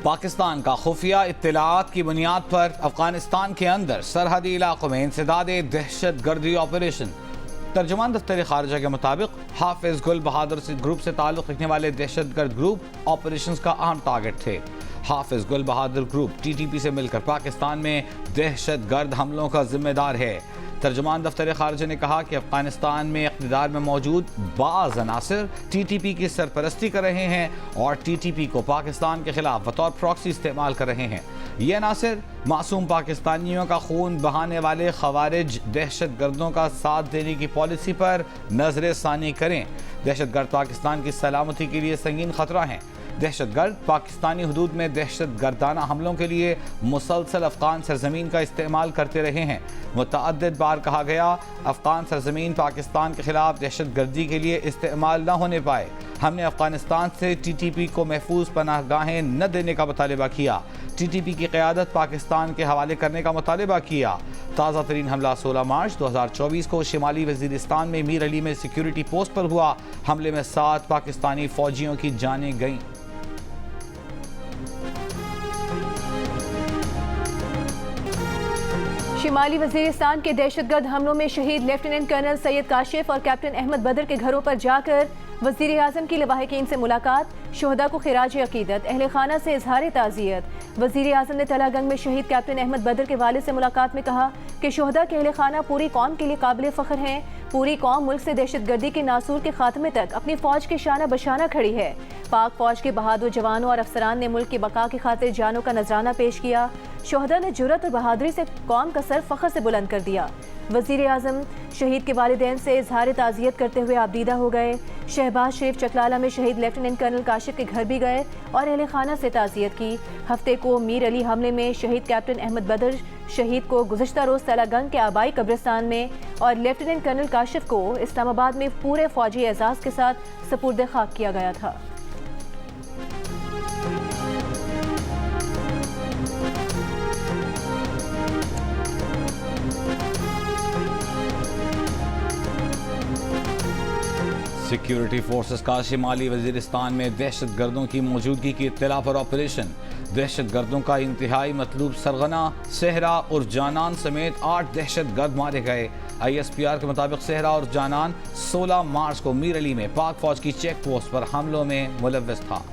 पाकिस्तान का खुफिया इत्तलाआत की बुनियाद पर अफगानिस्तान के अंदर सरहदी इलाकों में इंसदाद दहशत गर्दी ऑपरेशन। तर्जुमान दफ्तर खारजा के मुताबिक हाफिज गुल बहादुर ग्रुप से ताल्लुक़ रखने वाले दहशत गर्द ग्रुप ऑपरेशन का अहम टारगेट थे। हाफिज गुल बहादुर ग्रुप TTP से मिलकर पाकिस्तान में दहशत गर्द हमलों का जिम्मेदार है। तर्जुमान दफ्तर खारजा ने कहा कि अफगानिस्तान में इक़्तिदार में मौजूद बाज़ अनासिर TTP की सरपरस्ती कर रहे हैं और TTP को पाकिस्तान के खिलाफ बतौर प्रॉक्सी इस्तेमाल कर रहे हैं। ये अनासिर मासूम पाकिस्तानियों का खून बहाने वाले खवारिज दहशत गर्दों का साथ देने की पॉलिसी पर नजर सानी करें। दहशत गर्द पाकिस्तान की सलामती के लिए संगीन खतरा हैं। दहशत गर्द पाकिस्तानी हदूद में दहशत गर्दाना हमलों के लिए मुसलसल अफगान सरजमीन का इस्तेमाल करते रहे हैं। मुतअद्दिद बार कहा गया, अफगान सरजमीन पाकिस्तान के खिलाफ दहशत गर्दी के लिए इस्तेमाल न होने पाए। हमने अफगानिस्तान से TTP को महफूज पनाहगाहें न देने का मुतालबा किया। TTP की क़यादत पाकिस्तान के हवाले करने का मुतालबा किया। ताज़ा तरीन हमला 16 मार्च 2024 को शिमाली वज़ीरिस्तान में मीर अली में सिक्योरिटी पोस्ट पर हुआ। हमले में 7 पाकिस्तानी फौजियों की जानें गईं। शिमाली वज़ीरिस्तान के दहशतगर्द हमलों में शहीद लेफ्टिनेंट कर्नल सैयद काशिफ और कैप्टन अहमद बदर के घरों पर जाकर वज़ीर आज़म की लवाहिकीन से मुलाकात, शोहदा को खिराज अकीदत, अहले खाना से इजहार ताज़ियत। वज़ीर आज़म ने तलागंग में शहीद कैप्टन अहमद बदर के वालिद से मुलाकात में कहा कि शोहदा के अहले खाना पूरी कौम के लिए काबिल फ़ख्र हैं। पूरी कौम मुल्क से दहशत गर्दी के नासूर के खात्मे तक अपनी फ़ौज के शाना बशाना खड़ी है। पाक फ़ौज के बहादुर जवानों और अफसरान ने मुल्क की बका की खातिर जानों का नजराना पेश किया। शोहदा ने जुर्रत और बहादुरी से कौम का सर फ़ख्र से बुलंद कर दिया। वज़ीर आज़म शहीद के वालिदैन से इजहार ताज़ियत करते हुए आबदीदा हो गए। शहबाज शरीफ चकलाला में शहीद लेफ्टिनेंट कर्नल काशिफ के घर भी गए और अहले खाना से ताज़ियत की। हफ्ते को मीर अली हमले में शहीद कैप्टन अहमद बदर शहीद को गुज़श्ता रोज़ तलागंग के आबाई कब्रिस्तान में और लेफ्टिनेंट कर्नल काशिफ को इस्लामाबाद में पूरे फ़ौजी एजाज़ के साथ सपुर्द खाक किया गया था। सिक्योरिटी फोर्सेस का शिमाली वज़ीरिस्तान में दहशत गर्दों की मौजूदगी की इत्तला पर ऑपरेशन। दहशत गर्दों का इंतहाई मतलूब सरगना, सहरा और जानान समेत 8 दहशत गर्द मारे गए। ISPR के मुताबिक सहरा और जानान 16 मार्च को मीर अली में पाक फौज की चेक पोस्ट पर हमलों में मुलव्वस था।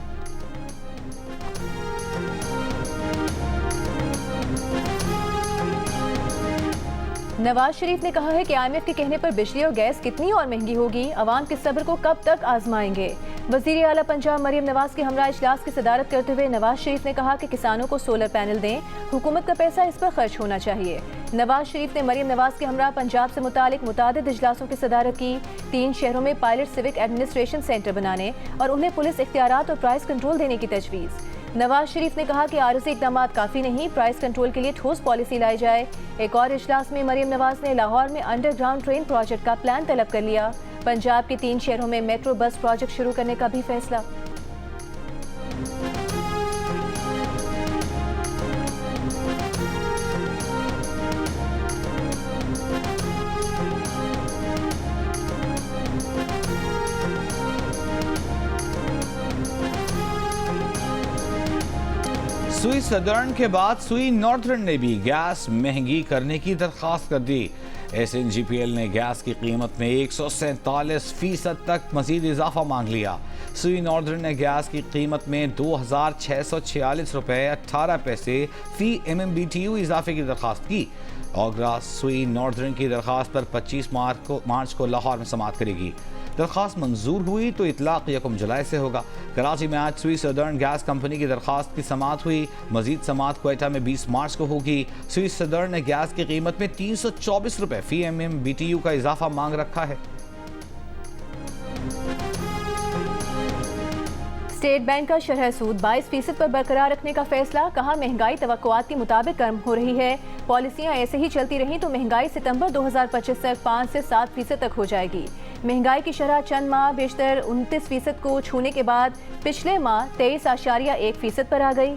नवाज शरीफ ने कहा है कि IMF के कहने पर बिजली और गैस कितनी और महंगी होगी, अवाम के सब्र को कब तक आजमाएंगे। वज़ीर आला पंजाब मरियम नवाज के हमरा इजलास की सदारत करते हुए नवाज शरीफ ने कहा कि किसानों को सोलर पैनल दें, हुकूमत का पैसा इस पर खर्च होना चाहिए। नवाज शरीफ ने मरियम नवाज के हमरा पंजाब से मुतालिक मुतादिद इजलासों की सदारत की। 3 शहरों में पायलट सिविक एडमिनिस्ट्रेशन सेंटर बनाने और उन्हें पुलिस इख्तियारात और प्राइस कंट्रोल देने की तजवीज़। नवाज शरीफ ने कहा कि आरज़ी इक़दामात काफ़ी नहीं, प्राइस कंट्रोल के लिए ठोस पॉलिसी लाई जाए। एक और इजलास में मरियम नवाज ने लाहौर में अंडरग्राउंड ट्रेन प्रोजेक्ट का प्लान तलब कर लिया। पंजाब के 3 शहरों में मेट्रो बस प्रोजेक्ट शुरू करने का भी फैसला। सुई सदर्न के बाद सुई नॉर्दर्न ने भी गैस महंगी करने की दरख्वास्त कर दी। SNGPL ने गैस की कीमत में 147% तक मजीद इजाफा मांग लिया। सुई नॉर्दर्न ने गैस की कीमत में 2646 रुपये 18 पैसे फी MMBTU इजाफे की दरख्वास्त की। ओगरा सुई नॉर्दर्न की दरख्वास्त पर 25 मार्च को लाहौर में समाअत करेगी। दरख्वास्त मंजूर हुई तो इतलाक 1 जुलाई से होगा। कराची में आज सुई सदर्न गैस कंपनी की दरख्वास्त की समाअत हुई। मजीद समाअत क्वेटा में 20 मार्च को होगी। सुई सदर्न ने गैस की कीमत में 324 रुपये फी MMBTU का इजाफा मांग रखा है। स्टेट बैंक का शरह सूद 22% पर बरकरार रखने का फैसला। कहा महंगाई तवक्कुआत के मुताबिक कम हो रही है। पॉलिसियां ऐसे ही चलती रहीं तो महंगाई सितंबर 2025 तक 5 से 7% तक हो जाएगी। महंगाई की शरह चंद माह बेशतर 29% को छूने के बाद पिछले माह 23.1% पर आ गई।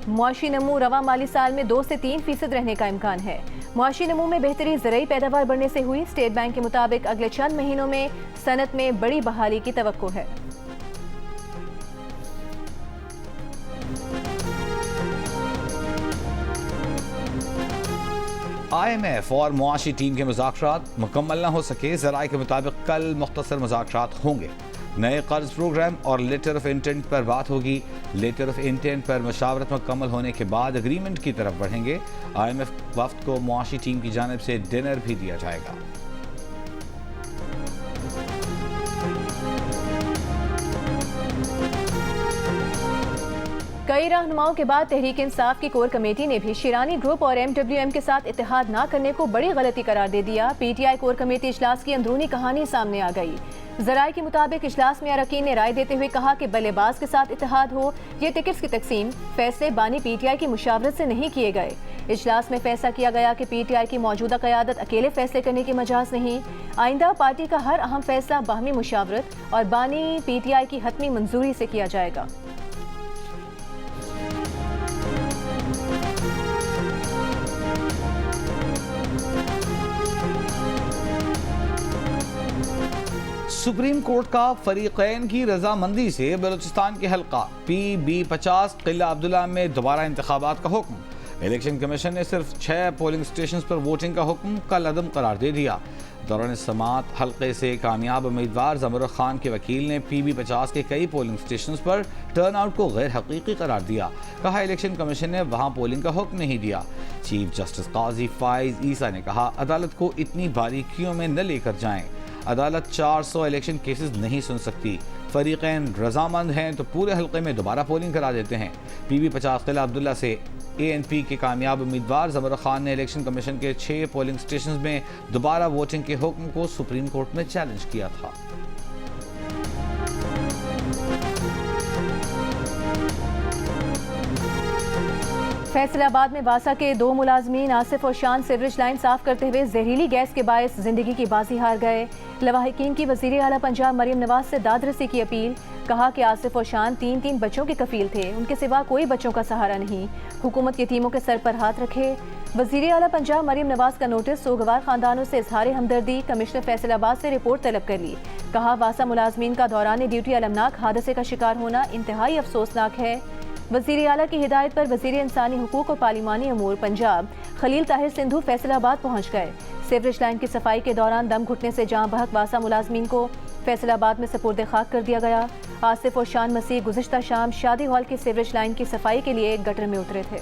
मुआशी नमू रवा माली साल में 2 से 3% रहने का इम्कान है। मुआशी नमू में बेहतरी ज़रई पैदावार बढ़ने से हुई। स्टेट बैंक के मुताबिक अगले चंद महीनों में सनत में बड़ी बहाली की तवक्को है। IMF और मुआशी टीम के मुज़ाकरात मुकम्मल न हो सके। ज़राए के मुताबिक कल मुख्तसर मुज़ाकरात होंगे। नए कर्ज प्रोग्राम और लेटर ऑफ इंटेंट पर बात होगी। लेटर ऑफ इंटेंट पर मशावरत मुकम्मल होने के बाद एग्रीमेंट की तरफ बढ़ेंगे। IMF वफ्द को मुआशी टीम की जानिब से डिनर भी दिया जाएगा। कई रहनुमाओं के बाद तहरीक इंसाफ की कोर कमेटी ने भी शिरानी ग्रुप और MWM के साथ इत्तेहाद न करने को बड़ी गलती करार दे दिया। PTI कोर कमेटी इजलास की अंदरूनी कहानी सामने आ गई। जराये के मुताबिक इजलास में अरकान ने राय देते हुए कहा कि बल्लेबाज के साथ इत्तेहाद हो। ये टिकट्स की तकसीम फैसले बानी PTI की मुशावरत से नहीं किए गए। इजलास में फैसला किया गया कि PTI की मौजूदा क़यादत अकेले फैसले करने की मजाज नहीं। आइंदा पार्टी का हर अहम फैसला बाहमी मुशावरत और बानी PTI की हतमी मंजूरी से किया जाएगा। सुप्रीम कोर्ट का फरीकैन की रजामंदी से बलूचिस्तान के हल्का PB50 किला अब्दुल्ला में दोबारा इंतखाबात का हुक्म। इलेक्शन कमीशन ने सिर्फ 6 पोलिंग स्टेशन पर वोटिंग का हुक्म कल अदम करार दे दिया। दौरान समात हल्के से कामयाब उम्मीदवार जमर खान के वकील ने PB50 के कई पोलिंग स्टेशन पर टर्न आउट को गैर हकीकी करार दिया। कहा इलेक्शन कमीशन ने वहां पोलिंग का हुक्म नहीं दिया। चीफ जस्टिस काजी फाइज ईसा ने कहा अदालत को इतनी बारीकियों में न लेकर जाएं। अदालत 400 इलेक्शन केसेस नहीं सुन सकती। फरीकैन रजामंद हैं तो पूरे हल्के में दोबारा पोलिंग करा देते हैं। PB50 किला अब्दुल्ला से ANP के कामयाब उम्मीदवार जमर खान ने इलेक्शन कमीशन के 6 पोलिंग स्टेशन में दोबारा वोटिंग के हुक्म को सुप्रीम कोर्ट में चैलेंज किया था। फैसलाबाद में वासा के 2 मुलाजमीन आसिफ और शान सीवरेज लाइन साफ करते हुए जहरीली गैस के बायस जिंदगी की बाजी हार गए। लवाहिकीन की वज़ीर आला पंजाब मरियम नवाज से दादरसी की अपील। कहा कि आसिफ और शान 3 बच्चों के कफील थे, उनके सिवा कोई बच्चों का सहारा नहीं। हुकूमत यतीमों के सर पर हाथ रखे। वज़ीर आला पंजाब मरियम नवाज का नोटिस सोगवार खानदानों से इजहार हमदर्दी। कमिश्नर फैसलाबाद से रिपोर्ट तलब कर ली। कहा वासा मुलाजमीन का दौरान ड्यूटी अलमनाक हादसे का शिकार होना इंतहाई अफसोसनाक है। वज़ीर आला की हिदायत पर वज़ीर इंसानी हुकूक और पार्लिमानी अमूर पंजाब खलील ताहिर सिंधु फैसलाबाद पहुँच गए। सीवरेज लाइन की सफाई के दौरान दम घुटने से जाँ बहक वासा मुलाजमीन को फैसलाबाद में सपुर्द खाक कर दिया गया। आसिफ और शान मसीह गुज़िश्ता शाम शादी हॉल की सीवरेज लाइन की सफाई के लिए गटर में उतरे थे।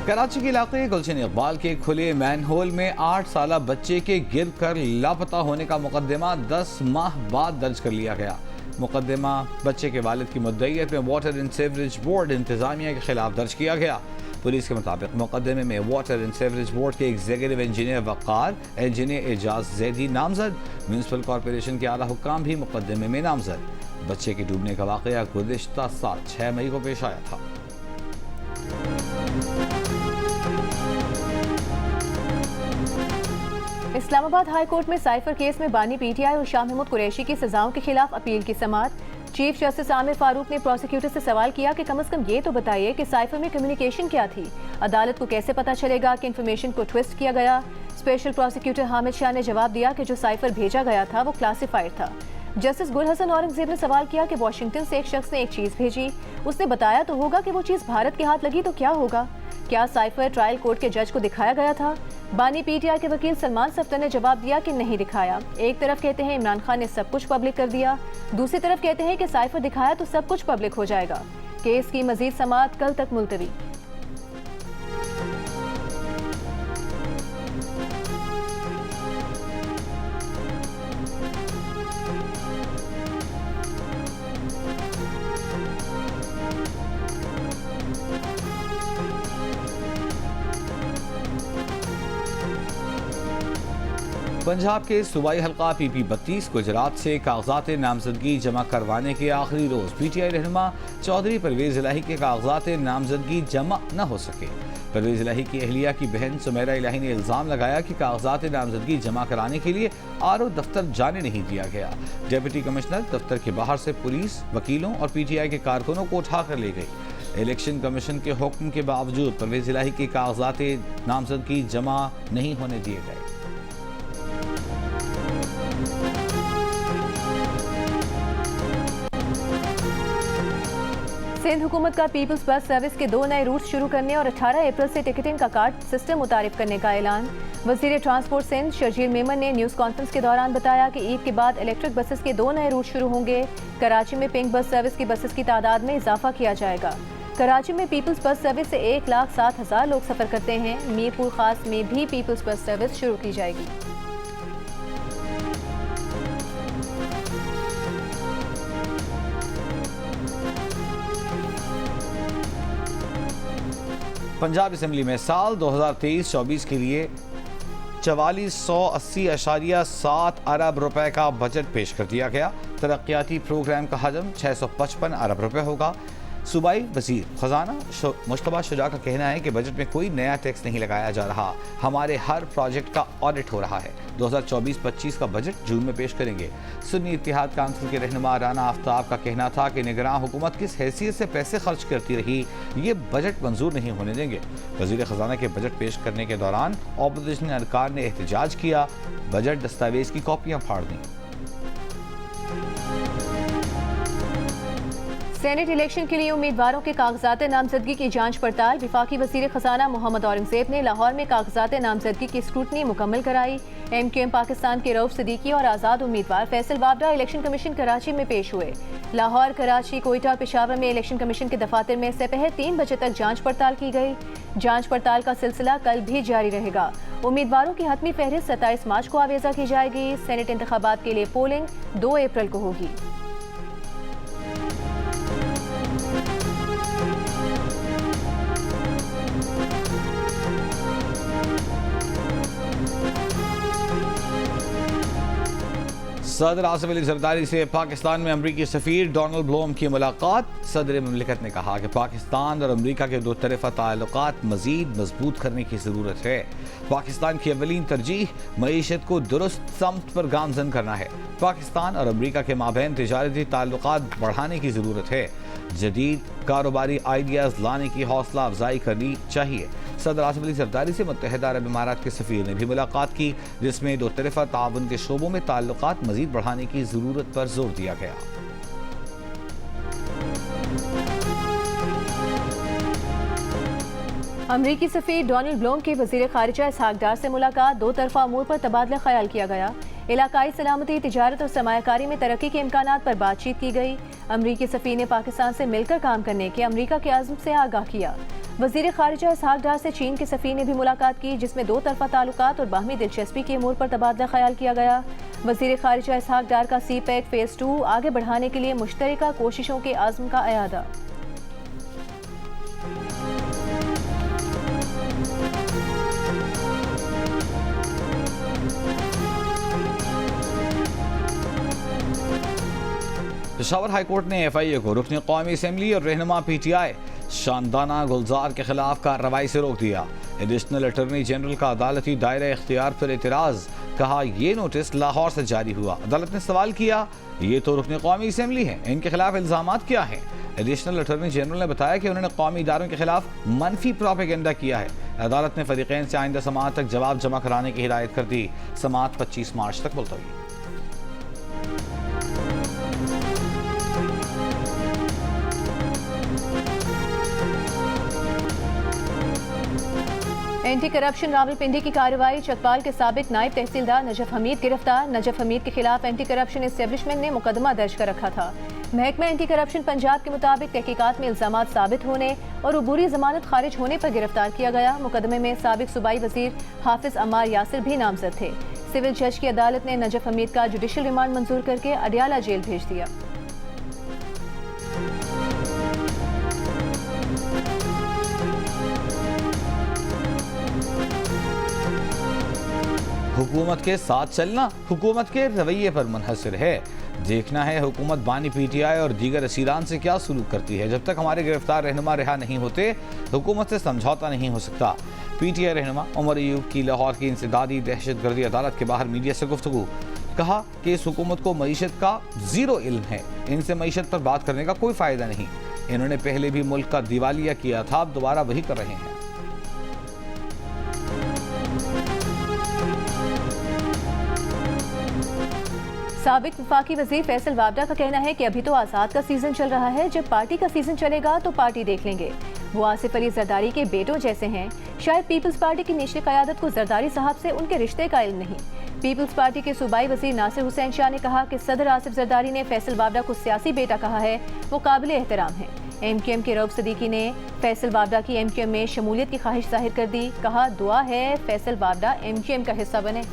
कराची के इलाके गुलशन इकबाल के खुले मैनहोल में 8 साला बच्चे के गिर कर लापता होने का मुकदमा 10 माह बाद दर्ज कर लिया गया। मुकदमा बच्चे के वालिद की मुद्दईयत में वाटर एंड सीवरेज बोर्ड इंतजामिया के खिलाफ दर्ज किया गया। पुलिस के मुताबिक मुकदमे में वाटर एंड सीवरेज बोर्ड के एग्जीक्यूटिव इंजीनियर वक़ार, इंजीनियर एजाज जैदी नामजद, म्यूनसिपल कॉरपोरेशन के आला हुक्काम भी मुकदमे में नामजद। बच्चे के डूबने का वाक़या गुज़िश्ता साल 6 मई को पेश आया था। इस्लामाबाद हाई कोर्ट में साइफर केस में बानी PTI और शाह महमूद कुरैशी की सजाओं के खिलाफ अपील की समाअत। चीफ जस्टिस आमिर फारूक ने प्रोसिक्यूटर से सवाल किया कि कम से कम ये तो बताइए कि साइफर में कम्युनिकेशन क्या थी। अदालत को कैसे पता चलेगा कि इंफॉर्मेशन को ट्विस्ट किया गया। स्पेशल प्रोसिक्यूटर हामिद शाह ने जवाब दिया कि जो साइफर भेजा गया था वो क्लासिफाइड था। जस्टिस गुल हसन औरंगजेब ने सवाल किया कि वाशिंगटन से एक शख्स ने एक चीज़ भेजी, उसने बताया तो होगा कि वो चीज़ भारत के हाथ लगी तो क्या होगा। क्या साइफर ट्रायल कोर्ट के जज को दिखाया गया था। बानी PTI के वकील सलमान सफ्तर ने जवाब दिया कि नहीं दिखाया। एक तरफ कहते हैं इमरान खान ने सब कुछ पब्लिक कर दिया, दूसरी तरफ कहते हैं कि साइफर दिखाया तो सब कुछ पब्लिक हो जाएगा। केस की मजीद समाअत कल तक मुलतवी। पंजाब के सूबाई हल्का PP32 गुजरात से कागजात नामजदगी जमा करवाने के आखिरी रोज PTI रहनुमा चौधरी परवेज इलाही के कागजात नामजदगी जमा न हो सके। परवेज इलाही की अहलिया की बहन सुमेरा इलाही ने इल्जाम लगाया कि कागजात नामजदगी जमा कराने के लिए RO दफ्तर जाने नहीं दिया गया। डिप्टी कमिश्नर दफ्तर के बाहर से पुलिस, वकीलों और PTI के कारकुनों को उठाकर ले गई। इलेक्शन कमीशन के हुक्म के बावजूद परवेज इलाही के कागजात नामजदगी जमा नहीं होने दिए गए। सिंध हुकूमत का पीपल्स बस सर्विस के 2 नए रूट्स शुरू करने और 18 अप्रैल से टिकटिंग का कार्ड सिस्टम मुतारिफ करने का ऐलान। वजीर ट्रांसपोर्ट सिंध शर्जील मेमन ने न्यूज़ कॉन्फ्रेंस के दौरान बताया कि ईद के बाद इलेक्ट्रिक बसेस के 2 नए रूट शुरू होंगे। कराची में पिंक बस सर्विस की बसेस की तादाद में इजाफा किया जाएगा। कराची में पीपल्स बस सर्विस से 1,07,000 लोग सफ़र करते हैं। मीरपुर खास में भी पीपल्स बस सर्विस शुरू की जाएगी। पंजाब असम्बली में साल 2023-24 के लिए 4480.7 अरब रुपए का बजट पेश कर दिया गया। तरक्याती प्रोग्राम का हजम 655 अरब रुपए होगा। सूबाई वजीर खजाना मुश्तबा शुजा का कहना है कि बजट में कोई नया टैक्स नहीं लगाया जा रहा, हमारे हर प्रोजेक्ट का ऑडिट हो रहा है। 2024-25 का बजट जून में पेश करेंगे। सुन्नी इत्तेहाद काउंसिल के रहनुमा राना आफ्ताब का कहना था कि निगरान हुकूमत किस हैसियत से पैसे खर्च करती रही, ये बजट मंजूर नहीं होने देंगे। वजीर खजाना के बजट पेश करने के दौरान ऑपोजिशन अरकान ने एहतजाज किया, बजट दस्तावेज की कॉपियां फाड़ दी। सेनेट इलेक्शन के लिए उम्मीदवारों के कागजात नामजदगी की जांच पड़ताल। वफाकी वजीर खजाना मोहम्मद औरंगजेब ने लाहौर में कागजात नामजदगी की स्क्रूटनी मुकम्मल कराई। MQM पाकिस्तान के रऊफ सिद्दीकी और आज़ाद उम्मीदवार फैसल वाबरा इलेक्शन कमीशन कराची में पेश हुए। लाहौर, कराची, कोयटा और पेशावर में इलेक्शन कमीशन के दफातर में दोपहर 3 बजे तक जांच पड़ताल की गई। जांच पड़ताल का सिलसिला कल भी जारी रहेगा। उम्मीदवारों की हतमी फहरिस्त 27 मार्च को आवेजा की जाएगी। सेनेट इंतखाबात के लिए पोलिंग 2 अप्रैल को होगी। सदर आसिफ अली जरदारी से पाकिस्तान में अमरीकी सफ़ीर डोनाल्ड ब्लूम की मुलाकात। सदर ममलिकत ने कहा कि पाकिस्तान और अमरीका के दो तरफ़ा ताल्लुकात मज़ीद मजबूत करने की ज़रूरत है। पाकिस्तान की अवलीन तरजीह मईशत को दुरुस्त समत पर गामजन करना है। पाकिस्तान और अमरीका के माबैन तिजारती ताल्लुकात बढ़ाने की ज़रूरत है। जदीद कारोबारी आइडियाज़ लाने की हौसला अफजाई करनी चाहिए। सदर आसिफ अली जरदारी से मुत्तहिदा अरब इमारात के सफ़ीर ने भी मुलाकात की, जिसमें दो तरफ़ा ताउन के शोबों में ताल्लुकात मज़ीद बढ़ाने की ज़रूरत पर जोर दिया गया। अमरीकी सफ़ीर डोनाल्ड ब्लूम की वज़ीर ख़ारिजा इसहाक डार से मुलाकात। दो तरफ़ा अमूर पर तबादला ख्याल किया गया। इलाकाई सलामती, तिजारत और सरमायाकारी में तरक्की के इम्कानात पर बातचीत की गई। अमरीकी सफ़ीर ने पाकिस्तान से मिलकर काम करने के अमरीका के आज़म से आगाह किया। वज़ीर ख़ारिजा इसहाक डार से चीन के सफ़ीर ने भी मुलाकात की, जिसमें दो तरफ़ा ताल्लुकात और बाहमी दिलचस्पी के अमूर पर तबादला ख्याल किया गया। वज़ीर ख़ारिजा इसहाक डार का CPEC फ़ेज़ 2 आगे बढ़ाने के लिए मुश्तरका कोशिशों के आज़म का अयादा। पेशावर हाईकोर्ट ने FIA को रुकन कौमी असम्बली और रहनुमा PTI शानदाना गुलजार के खिलाफ कार्रवाई से रोक दिया। एडिशनल अटॉर्नी जनरल का अदालती दायरा इख्तियार पर एतराज़, कहा ये नोटिस लाहौर से जारी हुआ। अदालत ने सवाल किया, ये तो रुकन कौमी असम्बली है, इनके खिलाफ इल्ज़ामात क्या हैं? एडिशनल अटॉर्नी जनरल ने बताया कि उन्होंने कौमी इदारों के खिलाफ मनफी प्रोपेगेंडा किया है। अदालत ने फरीक़ैन से आइंदा समाअत तक जवाब जमा कराने की हिदायत कर दी। समाअत 25 मार्च तक मुलतवी। एंटी करप्शन रावलपिंडी की कार्रवाई। चकपाल के साबिक नायब तहसीलदार नजफ हमीद गिरफ्तार। नजफ हमीद के खिलाफ एंटी करप्शन एस्टेब्लिशमेंट ने मुकदमा दर्ज कर रखा था। महकमा एंटी करप्शन पंजाब के मुताबिक तहकीकात में इल्जामात साबित होने और अबूरी जमानत खारिज होने पर गिरफ्तार किया गया। मुकदमे में साबिक सूबाई वजीर हाफिज अम्मार यासिर भी नामजद थे। सिविल जज की अदालत ने नजफ हमीद का जुडिशल रिमांड मंजूर करके अडियाला जेल भेज दिया। हुकूमत के साथ चलना हुकूमत के रवैये पर मुनहसर है। देखना है हुकूमत बानी PTI और दीगर असीरान से क्या सलूक करती है। जब तक हमारे गिरफ्तार रहनुमा रिहा नहीं होते, हुकूमत से समझौता नहीं हो सकता। PTI रहनुमा उमर अयूब की लाहौर की इंसदादी दहशतगर्दी अदालत के बाहर मीडिया से गुफ्तगू, कहा कि इस हुकूमत को मईशत का ज़ीरो इल्म है, इनसे मईशत पर बात करने का कोई फ़ायदा नहीं। इन्होंने पहले भी मुल्क का दिवालिया किया था, अब दोबारा वही कर रहे हैं। साबिक वफाकी वजीर फैसल वाबडा का कहना है कि अभी तो आज़ाद का सीजन चल रहा है, जब पार्टी का सीजन चलेगा तो पार्टी देख लेंगे। वो आसिफ अली जरदारी के बेटों जैसे हैं, शायद पीपल्स पार्टी की निचली क़यादत को जरदारी साहब से उनके रिश्ते का इल्म नहीं। पीपल्स पार्टी के सूबाई वजीर नासिर हुसैन शाह ने कहा कि सदर आसिफ जरदारी ने फैसल वाबडा को सियासी बेटा कहा है, वो काबिल एहतराम है। MQM के रऊफ सदीकी ने फैसल वाबडा की MQM में शमूलियत की ख्वाहिश जाहिर कर दी, कहा दुआ है फैसल वाबडा MQM का हिस्सा बने।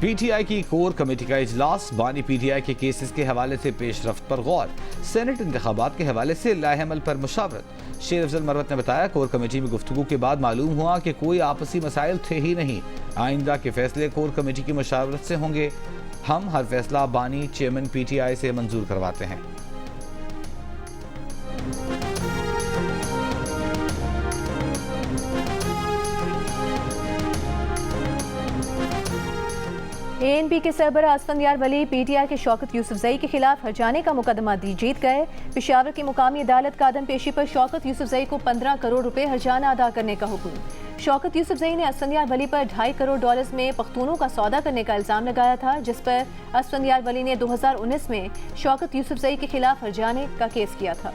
PTI की कोर कमेटी का इजलास, बानी PTI के केसेस के हवाले से पेशरफ्त पर गौर, सेनेट इंतखाबात के हवाले से लाहेमल पर मुशावरत। शेर अफजल मरवत ने बताया, कोर कमेटी में गुफ्तगू के बाद मालूम हुआ कि कोई आपसी मसाइल थे ही नहीं। आइंदा के फैसले कोर कमेटी की मुशावरत से होंगे। हम हर फैसला बानी चेयरमैन PTI से मंजूर करवाते हैं। ANP के सरबराह असफंदयार वली PTI के शौकत यूसुफजई के खिलाफ हरजाने का मुकदमा जीत गए। पेशावर की मुकामी अदालत का आदम पेशी पर शौकत यूसुफजई को 15 करोड़ रुपए हरजाना अदा करने का हुक्म। शौकत यूसुफजई ने असफंदयार वली पर $2.5 करोड़ में पख्तूनों का सौदा करने का इल्जाम लगाया था, जिस पर असफंदयार वली ने 2019 में शौकत यूसुफजई के खिलाफ हरजाने का केस किया था।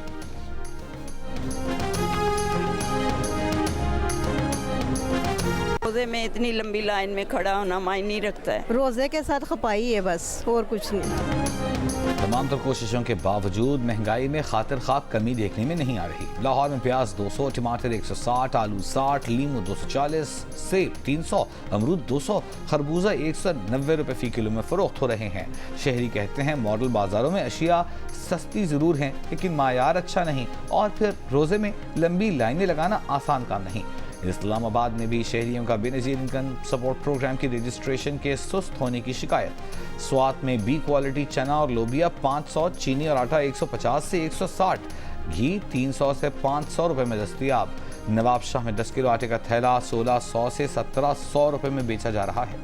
रोजे में इतनी लंबी लाइन में खड़ा होना मायने नहीं रखता है। रोजे के साथ खपाई है बस, और कुछ नहीं। तमाम तर कोशिशों के बावजूद महंगाई में खातिर खा कमी देखने में नहीं आ रही। लाहौर में प्याज 200, टमाटर 160, आलू 60, लीमू 240, सेब 300, अमरूद 200, खरबूजा 190 रुपए फी किलो में फरोख्त हो रहे हैं। शहरी कहते हैं मॉडल बाजारों में अशिया सस्ती जरूर हैं, लेकिन मायार अच्छा नहीं, और फिर रोजे में लंबी लाइनें लगाना आसान काम नहीं। इस्लामाबाद में भी शहरियों का बेनज़ीर इनकम सपोर्ट प्रोग्राम की रजिस्ट्रेशन के सुस्त होने की शिकायत। स्वात में बी क्वालिटी चना और लोबिया 500, चीनी और आटा 150 से 160, घी 300 से 500 रुपए में दस्तयाब। नवाब शाह में 10 किलो आटे का थैला 1600 से 1700 रुपए में बेचा जा रहा है।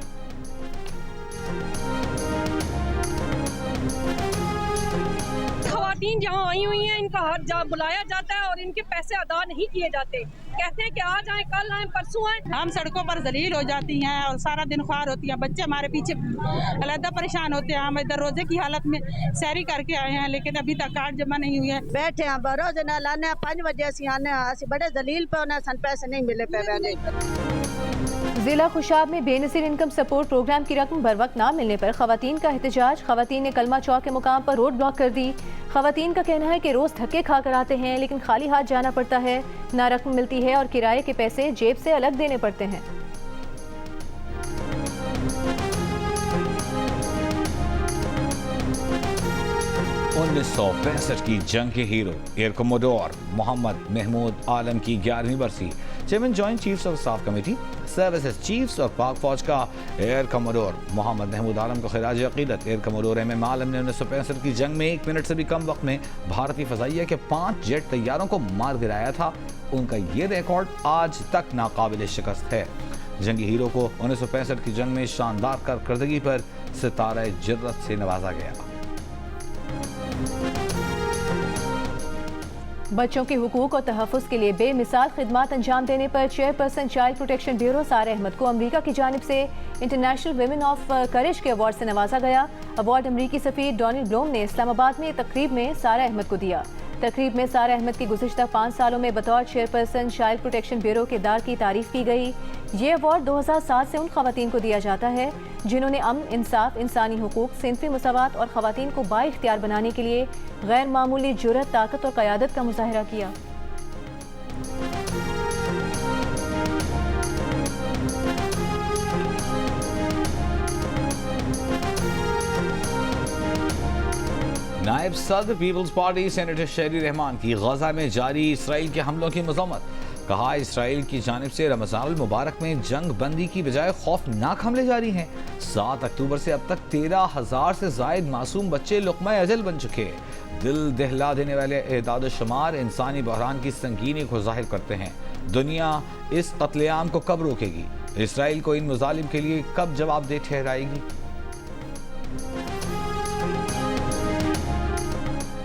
खवातीन जहाँ आई हुई हैं, इनका हर जा बुलाया जाता है और इनके पैसे अदा नहीं किए जाते। कहते हैं कि आज आए, कल आए, परसों आए। हम सड़कों पर जलील हो जाती हैं और सारा दिन ख्वार होती हैं। बच्चे हमारे पीछे अलहदा परेशान होते हैं। हम इधर रोजे की हालत में सैरी करके आए हैं, लेकिन अभी तक कार्ड जमा नहीं हुए हैं। बैठे हैं रोज ना लाने 5 बजे असी आने, असी बड़े जलील पे होने, सन पैसे नहीं मिले पे। जिला खुशाब में बेनज़ीर इनकम सपोर्ट प्रोग्राम की रकम बर वक्त ना मिलने पर खवातीन का एहतजाज। खवातीन ने कलमा चौक के मुकाम पर रोड ब्लॉक कर दी। खवातीन का कहना है कि रोज धक्के खा कर आते हैं, लेकिन खाली हाथ जाना पड़ता है, ना रकम मिलती है और किराए के पैसे जेब से अलग देने पड़ते हैं। 1965 की जंग के hero air commodore Mohammad Mahmood Alam की 11वीं बरसी। Chairman joint chiefs of staff committee services chiefs और पाक फौज का एयर कमोडोर मोहम्मद महमूद आलम को खिराज अकीदत। एयर कमोडोर MM आलम ने 1965 की जंग में 1 मिनट से भी कम वक्त में भारतीय फजाइया के 5 जेट तैयारों को मार गिराया था। उनका ये रिकॉर्ड आज तक नाकाबिल शिकस्त है। जंगी हीरो को 1965 की जंग में शानदार कारकर्दगी पर सितारा जुर्रत से नवाजा गया। बच्चों के हुकूक और तहफ़्फ़ुज़ के लिए बेमिसाल खिदमात अंजाम देने पर चेयरपर्सन चाइल्ड प्रोटेक्शन ब्यूरो सारा अहमद को अमरीका की जानिब से इंटरनेशनल वुमेन ऑफ करेज के अवार्ड से नवाजा गया। अवार्ड अमरीकी सफ़ीर डोनाल्ड ब्लूम ने इस्लामाबाद में तकरीब में सारा अहमद को दिया। तकरीब में सारा अहमद की गुज़िश्ता 5 सालों में बतौर चेयरपर्सन चाइल्ड प्रोटेक्शन ब्यूरो के दार की तारीफ की गई। ये अवार्ड 2007 से उन खवातीन को दिया जाता है जिन्होंने अमन, इंसाफ, इंसानी हुकूक, सिनफी मुसावात और खवातीन को बाइख्तियार बनाने के लिए गैर मामूली जुर्रत, ताकत और क़यादत का मुजाहिरा किया। नायब सदर पीपल्स पार्टी सेनेटर शहरी रहमान की गजा में जारी इसराइल के हमलों की मज़म्मत। कहा इसराइल की जानिब से रमजान मुबारक में जंग बंदी की बजाय खौफनाक हमले जारी हैं। 7 अक्टूबर से अब तक 13,000 से जायद मासूम बच्चे लुक़मा अजल बन चुके। दिल दहला देने वाले एदाद शुमार इंसानी बहरान की संगीनी को जाहिर करते हैं। दुनिया इस कत्लेआम को कब रोकेगी? इसराइल को इन मुजालिम के लिए कब जवाबदेह ठहराएगी?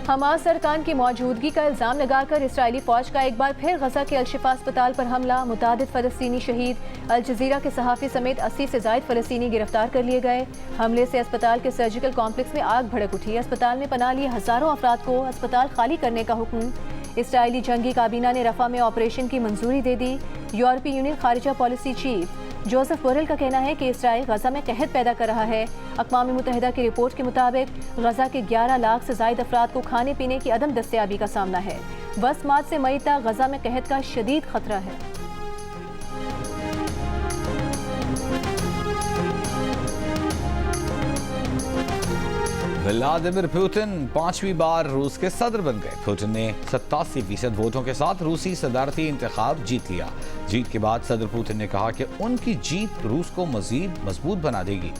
हमास अरकान की मौजूदगी का इल्ज़ाम लगाकर इसराइली फौज का एक बार फिर गजा के अल-शिफा अस्पताल पर हमला। मुतादिद फ़लस्तीनी शहीद, अल जज़ीरा के सहाफ़ी समेत 80 से ज़ायद फ़लस्तीनी गिरफ्तार कर लिए गए। हमले से अस्पताल के सर्जिकल कॉम्प्लेक्स में आग भड़क उठी। अस्पताल में पनाह लिए हज़ारों अफराद को अस्पताल खाली करने का हुक्म। इसराइली जंगी काबीना ने रफ़ा में ऑपरेशन की मंजूरी दे दी। यूरोपीय यूनियन खारिजा पॉलिसी चीफ जोसेफ बोरेल का कहना है कि इसराइल गजा में कहत पैदा कर रहा है। अक़वाम मुत्तहिदा की रिपोर्ट के मुताबिक गजा के 11 लाख से ज़ायद अफराद को खाने पीने की अदम दस्तयाबी का सामना है। 10 मार्च से मई तक गजा में कहत का शदीद खतरा है। व्लादिमीर पुतिन 5वीं बार रूस के सदर बन गए। पुतिन ने 87% वोटों के साथ रूसी सदारती इंतखाब जीत लिया। जीत के बाद सदर पुतिन ने कहा कि उनकी जीत रूस को मजीद मजबूत बना देगी।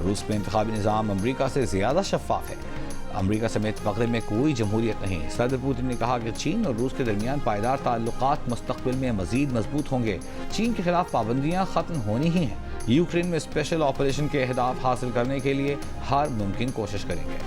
रूस में इंतखाबी निज़ाम अमरीका से ज़्यादा शफाफ है। अमरीका समेत मग़रिब में कोई जमहूरियत नहीं। सदर पुतिन ने कहा कि चीन और रूस के दरमियान पायदार ताल्लुकात मुस्तक़बिल में मजीद मजबूत होंगे। चीन के खिलाफ पाबंदियाँ ख़त्म होनी ही हैं। यूक्रेन में स्पेशल ऑपरेशन के अहदाफ हासिल करने के लिए हर मुमकिन कोशिश करेंगे।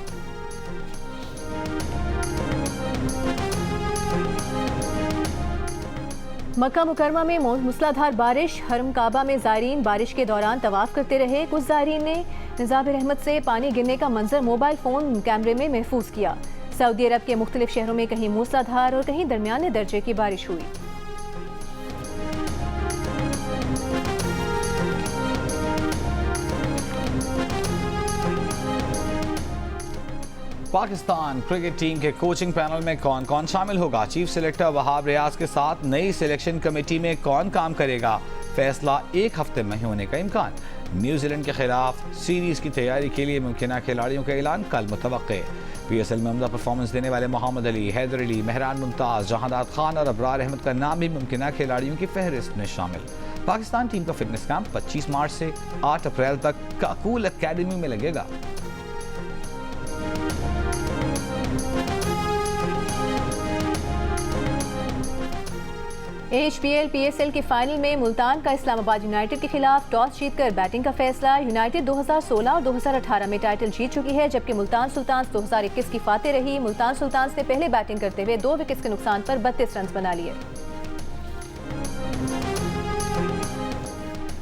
मक्का मुकरमा में मूसलाधार बारिश। हरम काबा में ज़ायरीन बारिश के दौरान तवाफ करते रहे। कुछ ज़ायरीन ने निज़ाम रहमत से पानी गिरने का मंजर मोबाइल फ़ोन कैमरे में महफूज किया। सऊदी अरब के मुख्तलिफ शहरों में कहीं मूसलाधार और कहीं दरमियाने दर्जे की बारिश हुई। पाकिस्तान क्रिकेट टीम के कोचिंग पैनल में कौन कौन शामिल होगा? चीफ सेलेक्टर वहाब रियाज के साथ नई सिलेक्शन कमेटी में कौन काम करेगा? फैसला 1 हफ्ते में होने का इम्कान। न्यूजीलैंड के खिलाफ सीरीज की तैयारी के लिए मुमकिन खिलाड़ियों का ऐलान कल मुतवक्के। PSL में उम्दा परफॉर्मेंस देने वाले मोहम्मद अली, हैदर अली, मेहरान मुमताज, जहादात खान और अबरार अहमद का नाम भी मुमकिन खिलाड़ियों की फहरिस्त में शामिल। पाकिस्तान टीम का फिटनेस कैंप 25 मार्च से 8 अप्रैल तक काकूल अकेडमी में लगेगा। HPL PSL के फाइनल में मुल्तान का इस्लामाबाद यूनाइटेड के खिलाफ टॉस जीतकर बैटिंग का फैसला। यूनाइटेड 2016 और 2018 में टाइटल जीत चुकी है, जबकि मुल्तान सुल्तान्स 2021 की फातेह रही। मुल्तान सुल्तान्स ने पहले बैटिंग करते हुए 2 विकेट्स के नुकसान पर 32 रन बना लिए।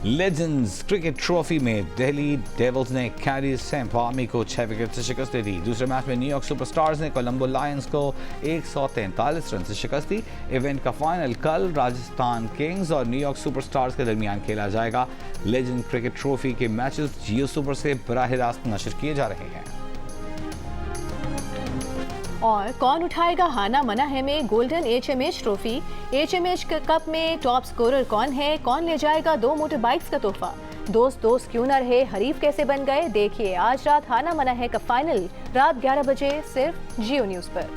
लेजेंड्स क्रिकेट ट्रॉफी में दिल्ली डेविल्स ने कैरिस सेंट आर्मी को 6 विकेट से शिकस्त दे दी। दूसरे मैच में न्यूयॉर्क सुपरस्टार्स ने कोलंबो लायंस को 143 रन से शिकस्त दी। इवेंट का फाइनल कल राजस्थान किंग्स और न्यूयॉर्क सुपरस्टार्स के दरमियान खेला जाएगा। लेजेंड क्रिकेट ट्रॉफी के मैचेस जियो सुपर से बराह रास्त नशर किए जा रहे हैं। और कौन उठाएगा हाना मना है में golden HMH trophy? HMH cup में टॉप स्कोरर कौन है? कौन ले जाएगा 2 मोटर बाइक्स का तोहफा? दोस्त दोस्त क्यों न रहे, हरीफ कैसे बन गए? देखिए आज रात हाना मना है का फाइनल रात 11 बजे सिर्फ जियो न्यूज़ पर।